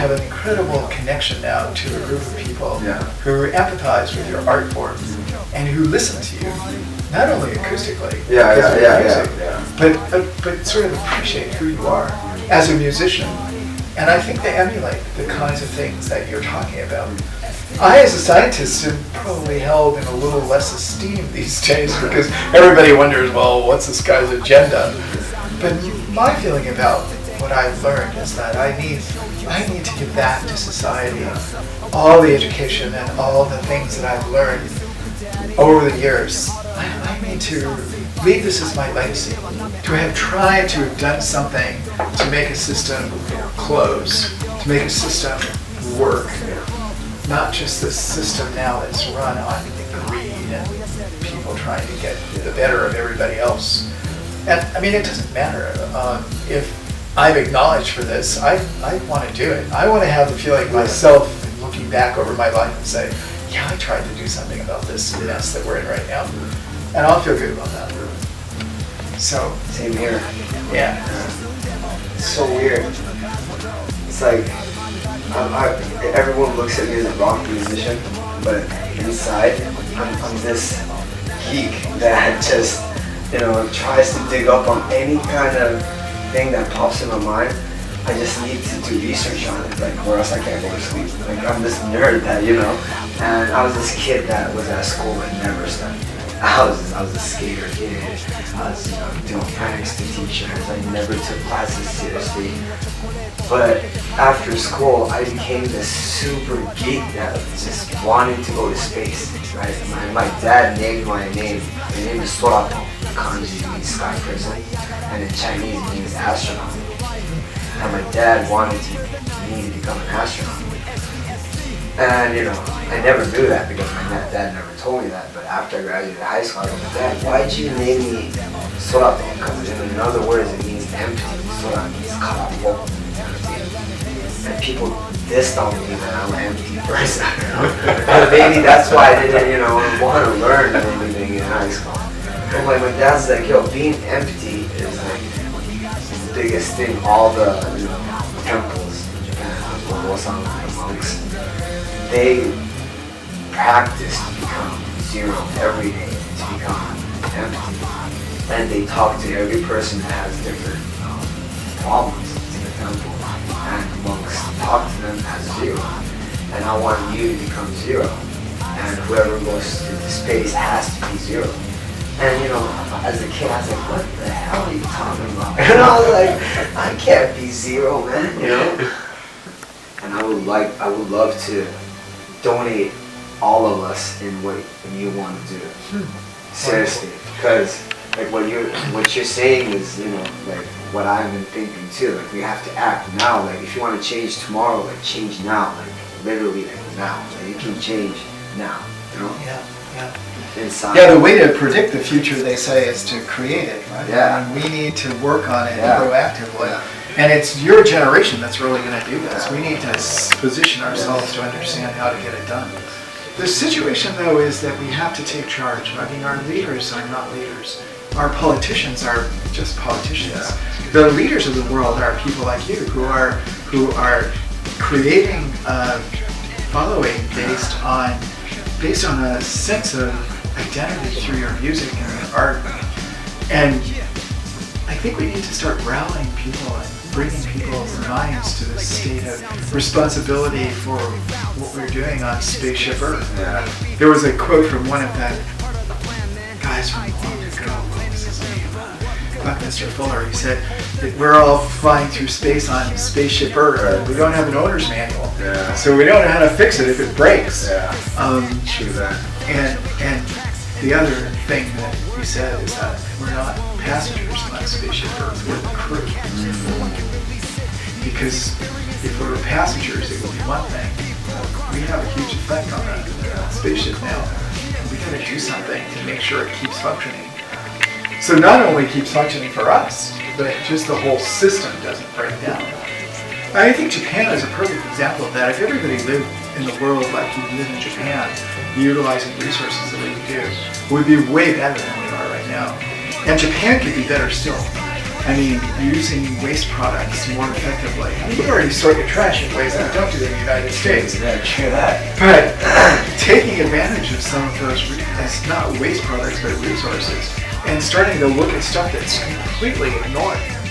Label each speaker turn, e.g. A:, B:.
A: have an incredible connection now to a group of people
B: Yeah.
A: who empathize with your art form and who listen to you, not only acoustically,
B: Yeah,
A: because of
B: yeah,
A: your
B: yeah,
A: music,
B: yeah.
A: but sort of appreciate who you are as a musician. And I think they emulate the kinds of things that you're talking about. I, as a scientist, am probably held in a little less esteem these days because everybody wonders, well, what's this guy's agenda? But my feeling about what I've learned is that I need to give back to society all the education and all the things that I've learned over the years. I need to leave this as my legacy, to have tried to have done something to make a system close, to make a system work. Not just this system now that's run on greed and people trying to get the better of everybody else. And I mean, it doesn't matter if I'm acknowledged for this. I want to do it. I want to have the feeling myself looking back over my life and say, yeah, I tried to do something about this mess that we're in right now. And I'll feel good about that. So.
B: Same here.
A: Yeah.
B: It's so weird. It's like, everyone looks at me as a rock musician, but inside, I'm this geek that just, tries to dig up on any kind of thing that pops in my mind. I just need to do research on it, or else I can't go to sleep. I'm this nerd that, and I was this kid that was at school and never studied. I was a skater kid. I was, doing pranks to teachers. I never took classes seriously. But after school, I became this super geek that just wanted to go to space, right? My dad named my name. My name is Sorato. Kanji means sky person, and in Chinese it means astronaut. And my dad wanted me to become an astronaut. And I never knew that because my dad never told me that. But after I graduated high school, I was like, Dad, why'd you name me Sorato? Because in other words, it means empty. Sora means karapo, empty. And people dissed on me that I'm an empty person. And maybe that's why I didn't, want to learn anything in high school. But my dad's like, yo, being empty is like the biggest thing. All the temples in Japan, the monks, they practice to become zero every day, to become empty. And they talk to every person that has different problems in the temple. And monks talk to them as zero. And I want you to become zero. And whoever goes to the space has to be zero. And as a kid, I was like, what the hell are you talking about? And I was like, I can't be zero, man, And I would love to donate all of us in what you want to do. Seriously, because what you're saying is what I've been thinking too. We have to act now. If you want to change tomorrow, change now. Literally now. You can change now.
A: Yeah.
B: Inside.
A: Yeah, the way to predict the future, they say, is to create it. Right?
B: Yeah.
A: And we need to work on it proactively. Yeah. And it's your generation that's really going to do this. We need to position ourselves to understand how to get it done. The situation, though, is that we have to take charge. I mean, our leaders are not leaders. Our politicians are just politicians. Yeah. The leaders of the world are people like you who are creating a following based on a sense of identity through your music and your art. And I think we need to start rallying people and bringing people's minds to this state of responsibility for what we're doing on Spaceship Earth.
B: Yeah.
A: There was a quote from one of the guys from long ago, what was his name? Buckminster Fuller. He said that we're all flying through space on Spaceship Earth. We don't have an owner's manual, so we don't know how to fix it if it breaks.
B: True that.
A: And the other thing that he said is that we're not passengers on Spaceship Earth, we're the crew. Because if we were passengers, it would be one thing. We have a huge effect on the spaceship now. We gotta do something to make sure it keeps functioning. So not only keeps functioning for us, but just the whole system doesn't break down. I think Japan is a perfect example of that. If everybody lived in the world like we live in Japan, utilizing resources the way we do, we'd be way better than we are right now. And Japan could be better still. I mean, using waste products more effectively. I mean, you already sort your trash in ways that we don't do in the United States.
B: Yeah, true that.
A: But taking advantage of some of those, as not waste products, but resources, and starting to look at stuff that's completely ignored.